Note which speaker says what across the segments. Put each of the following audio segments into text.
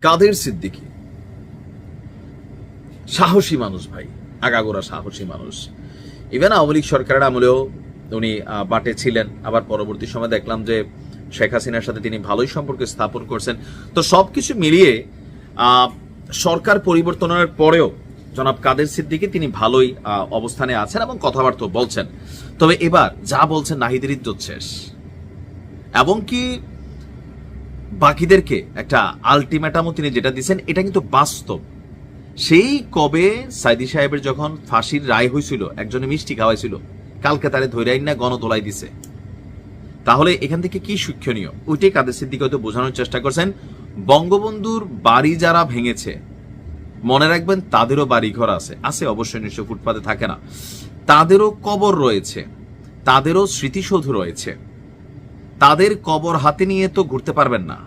Speaker 1: কাদের সিদ্দিকী সাহসী মানুষ ভাই, আগাগোড়া সাহসী মানুষ। ইভেন আওয়ামী লীগ সরকারের আমলেও উনি বাটে ছিলেন, আবার পরবর্তী সময় দেখলাম যে শেখ হাসিনার সাথে তিনি ভালোই সম্পর্ক স্থাপন করছেন। তো সবকিছু মিলিয়ে সরকার পরিবর্তনের পরেও জনাব কাদের সিদ্দিকী তিনি ভালোই অবস্থানে আছেন এবং কথাবার্তা বলছেন। তবে এবার যা বলছেন নাহিদের ইজ্জত শেষ, এবং কি বাকিদেরকে একটা আলটিমেটামও তিনি যেটা দিচ্ছেন এটা কিন্তু বাস্তব। সেই কবে সাইদি সাহেবের যখন ফাঁসির রায় হয়েছিল, একজনে মিষ্টি খাওয়াইছিল, কালকে তারে ধৈর্য না গণদোলাই দিছে। তাহলে এখান থেকে কি শিক্ষণীয় ওইটাই কাদের সিদ্দিকী হয়তো বোঝানোর চেষ্টা করছেন। বঙ্গবন্ধুর বাড়ি যারা ভেঙেছে মনে রাখবেন তাদেরও বাড়ি ঘর আছে, আছে অবশ্যই, নিশ্চয় ফুটপাতে থাকে না, তাদেরও কবর রয়েছে, তাদেরও স্মৃতিসৌধ রয়েছে। তাদের কবর হাতে নিয়ে তো ঘুরতে পারবেন না,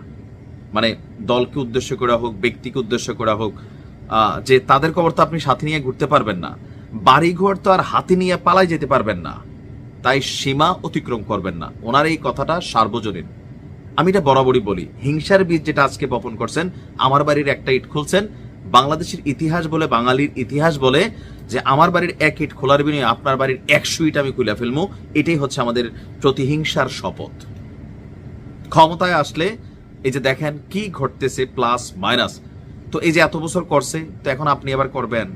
Speaker 1: মানে দলকে উদ্দেশ্য করা হোক, ব্যক্তিকে উদ্দেশ্য করা হোক, যে তাদের কবর তো আপনি সাথে নিয়ে ঘুরতে পারবেন না, বাড়িঘর তো আর হাতে নিয়ে পালাই যেতে পারবেন না, তাই সীমা অতিক্রম করবেন না। ওনার এই কথাটা সার্বজনীন। আমি এটা বরাবরই বলি, হিংসার বীজ যেটা আজকে বপন করছেন, আমার বাড়ির একটা ইট খুলছেন, বাংলাদেশের ইতিহাস বলে, বাঙালির ইতিহাস বলে যে আমার বাড়ির এক ইট খোলার বিনিময়ে আপনার বাড়ির 100 ইট আমি খুলে ফেলবো, এটাই হচ্ছে আমাদের প্রতিহিংসার শপথ। ক্ষমতায় আসলে এই যে দেখেন কি ঘটতেছে, প্লাস মাইনাস। তো এই যে এত বছর করছে, তো এখন আপনি আবার করবেন,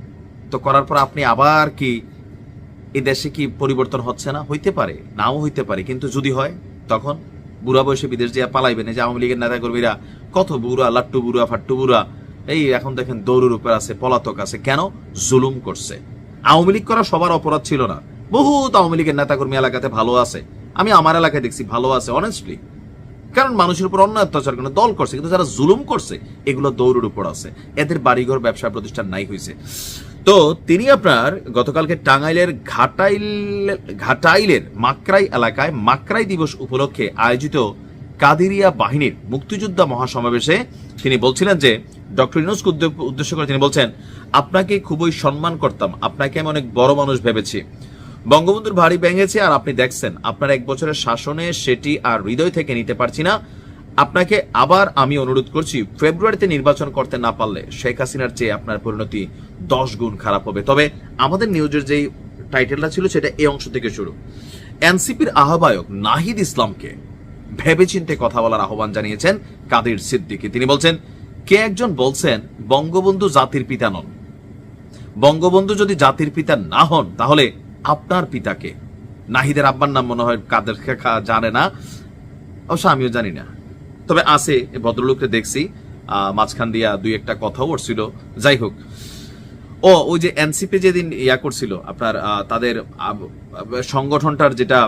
Speaker 1: তো করার পর আপনি আবার কি এই দেশে কি পরিবর্তন হচ্ছে না? হইতে পারে, নাও হইতে পারে, কিন্তু যদি হয় তখন বুড়া বয়সে বিদেশ দিয়ে পালাইবেন। এই যে আওয়ামী লীগের নেতা কর্মীরা কত বুড়া, লাট্টু বুড়া, ফাট্টু বুড়া, এই এখন দেখেন দৌড়ের উপর আছে, পলাতক আছে, কেন? জুলুম করছে। আওয়ামী লীগ করা সবার অপরাধ ছিল না, বহুত আওয়ামী লীগের নেতা কর্মী এলাকাতে ভালো আছে, আমি আমার এলাকায় দেখছি ভালো আছে অনেস্টলি, কারণ মানুষের উপর অন্যায় অত্যাচার কোনো দল করছে, কিন্তু যারা জুলুম করছে এগুলো দৌড়ের উপর আছে, এদের বাড়িঘর ব্যবসা প্রতিষ্ঠান নাই হয়েছে। তো তিনি আপনার গতকালকে টাঙ্গাইলের ঘাটাইলের মাকরাই এলাকায় মাকরাই দিবস উপলক্ষে আয়োজিত কাদেরিয়া বাহিনীর মুক্তিযোদ্ধা মহাসমাবেশে তিনি বলছিলেন যে ডক্টর ইউনূসকে উদ্দেশ্য করে তিনি বলছেন, আপনাকে খুবই সম্মান করতাম, আপনাকে আমি অনেক বড় মানুষ ভেবেছি, বঙ্গবন্ধুর বাড়ি ভেঙেছে আর আপনি দেখছেন আপনার 1 বছরের শাসনে সেটি আর হৃদয় থেকে নিতে পারছি না। আপনাকে আবার আমি অনুরোধ করছি, ফেব্রুয়ারিতে নির্বাচন করতে না পারলে শেখ হাসিনার চেয়ে আপনার পরিণতি 10 গুণ খারাপ হবে। তবে আমাদের নিউজের যেই টাইটেলটা ছিল সেটা এই অংশ থেকে শুরু। এনসিপির আহ্বায়ক নাহিদ ইসলামকে ভেবেচিন্তে কথা বলার আহ্বান জানিয়েছেন কাদের সিদ্দিকী। তিনি বলছেন, কে একজন বলছেন বঙ্গবন্ধু জাতির পিতা নন। বঙ্গবন্ধু যদি জাতির পিতা না হন তাহলে আপনার পিতাকে, নাহিদের আব্বার নাম মনে হয় কাদের জানে না, অবশ্য আমিও জানি না, তবে আছে ভদ্রলোককে দেখছি, মাঝখান দিয়া 2-1টা কথা উঠছিল। যাই হোক, ওই যে এনসিপি যেদিন ইয়া করছিল আপনার তাদের সংগঠনটার যেটা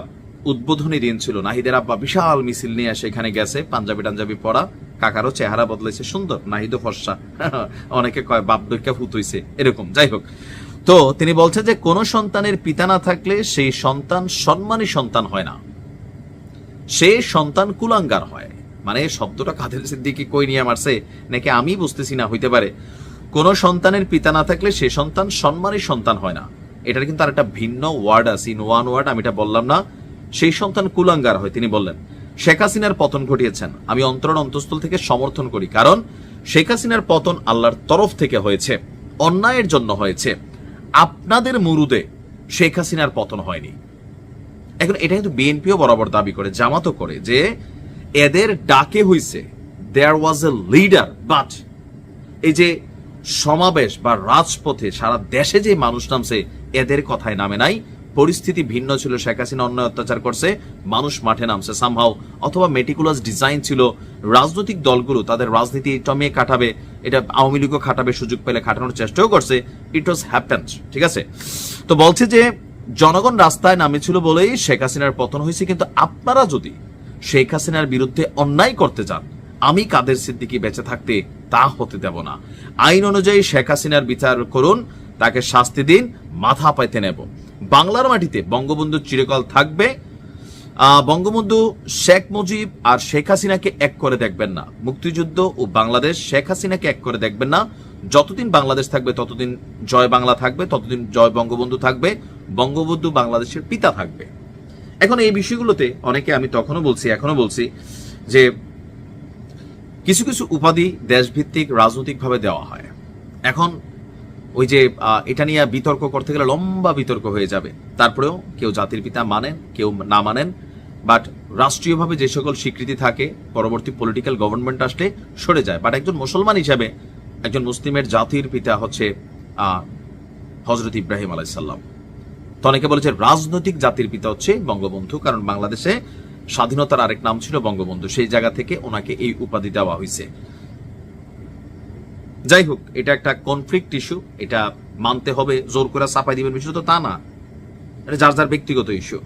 Speaker 1: উদ্বোধনী দিন ছিল, নাহিদের আব্বা বিশাল মিছিল নিয়ে সেখানে গেছে, পাঞ্জাবি টাঞ্জাবি পরা, কাকারও চেহারা বদলেছে, সুন্দর, নাহিদও ফর্সা, অনেকে কয় বাপ দৈকা ফুত হইছে এরকম। যাই হোক, তো তিনি বলছেন যে কোন সন্তানের পিতা না থাকলে সেই সন্তান সম্মানী সন্তান হয় না, সে সন্তান কুলাঙ্গার হয়। মানে শব্দটা কাদের সিদ্দিকী কই নিয়ে মারছে নাকি আমি বুঝতেছি না, হইতে পারে। কোন সন্তানের পিতা না থাকলে সে সন্তান সম্মানী সন্তান হয় না, এটার কিন্তু আর একটা ভিন্ন ওয়ার্ড আছে, ইন ওয়ান ওয়ার্ড, আমি এটা বললাম না, সেই সন্তান কুলাঙ্গার হয়। তিনি বললেন, শেখ হাসিনার পতন ঘটিয়েছেন, আমি অন্তরের অন্তঃস্থল থেকে সমর্থন করি, কারণ শেখ হাসিনার পতন আল্লাহর তরফ থেকে হয়েছে, অন্যায়ের জন্য হয়েছে, আপনাদের মুরুদে শেখ হাসিনার পতন হয়নি। এখন এটা কিন্তু বিএনপিও বরাবর দাবি করে, জামাতও করে, যে এদের ডাকে হইছে, দেয়ার ওয়াজ এ লিডার, বাট এই যে সমাবেশ বা রাজপথে সারা দেশে যে মানুষ নামছে এদের কথায় নামে নাই। পরিস্থিতি ভিন্ন ছিল, শেখ হাসিনা অন্যায় অত্যাচার করছে, মানুষ মাঠে নামছে সামহাও, অথবা মেটিকুলাস ডিজাইন ছিল, রাজনৈতিক দলগুলো তাদের রাজনীতি টমিয়ে কাটাবে, এটা আওয়ামী লীগও খাটাবে, সুযোগ পেলে খাটানোর চেষ্টাও করছে, ইট ওয়াজ হ্যাপেন্ড, ঠিক আছে। তো বলছে যে জনগণ রাস্তায় নামেছিল বলেই শেখ হাসিনার পতন হয়েছে, কিন্তু আপনারা যদি শেখ হাসিনার বিরুদ্ধে অন্যায় করতে যান, আমি কাদের সিদ্দিকী বেঁচে থাকতে তা হতে দেব না। আইন অনুযায়ী শেখ হাসিনার বিচার করুন, তাকে শাস্তি দিন, মাথা পাইতে নেব। বাংলার মাটিতে বঙ্গবন্ধু চিরকাল থাকবে। বঙ্গবন্ধু শেখ মুজিব আর শেখ হাসিনাকে এক করে দেখবেন না, মুক্তিযুদ্ধ ও বাংলাদেশ শেখ হাসিনাকে এক করে দেখবেন না। যতদিন বাংলাদেশ থাকবে ততদিন জয় বাংলা থাকবে, ততদিন জয় বঙ্গবন্ধু থাকবে, বঙ্গবন্ধু বাংলাদেশের পিতা থাকবে। এখন এই বিষয়গুলোতে অনেকে, আমি তখনও বলছি এখনো বলছি, যে কিছু কিছু উপাধি দেশভিত্তিক রাজনৈতিকভাবে দেওয়া হয়। এখন ওই যে এটা নিয়ে বিতর্ক করতে গেলে লম্বা বিতর্ক হয়ে যাবে। তারপরেও কেউ জাতির পিতা মানেন, কেউ না মানেন, বাট রাষ্ট্রীয়ভাবে যে সকল স্বীকৃতি থাকে পরবর্তী পলিটিক্যাল গভর্নমেন্ট আসলে সরে যায়। বাট একজন মুসলমান হিসাবে একজন মুসলিমের জাতির পিতা হচ্ছে হযরত ইব্রাহিম আলাইহিস সালাম। তো অনেকে বলেছে রাজনৈতিক জাতির পিতা হচ্ছে বঙ্গবন্ধু, কারণ বাংলাদেশে স্বাধীনতার আরেক নাম ছিল বঙ্গবন্ধু, সেই জায়গা থেকে ওনাকে এই উপাধি দেওয়া হয়েছে। যাই হোক, এটা একটা কনফ্লিক্ট ইস্যু, এটা মানতে হবে, জোর করে চাপাই দিবেন বিষয় তো তা না, এটা যার যার ব্যক্তিগত ইস্যু।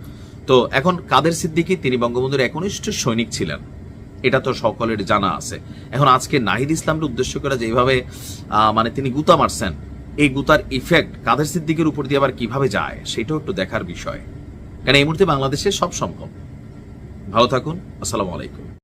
Speaker 1: তো এখন কাদের সিদ্দিকী তিনি বঙ্গবন্ধুর একনিষ্ঠ সৈনিক ছিলেন, এটা তো সকলের জানা আছে। এখন আজকে নাহিদ ইসলামকে উদ্দেশ্য করে যেভাবে মানে তিনি গুতা মারছেন, এই গুতার ইফেক্ট কাদের সিদ্দিকের উপর দিয়ে আবার কিভাবে যায় সেটাও একটু দেখার বিষয়, কারণ এই মুহূর্তে বাংলাদেশে সব সম্ভব। ভালো থাকুন, আসসালামু আলাইকুম।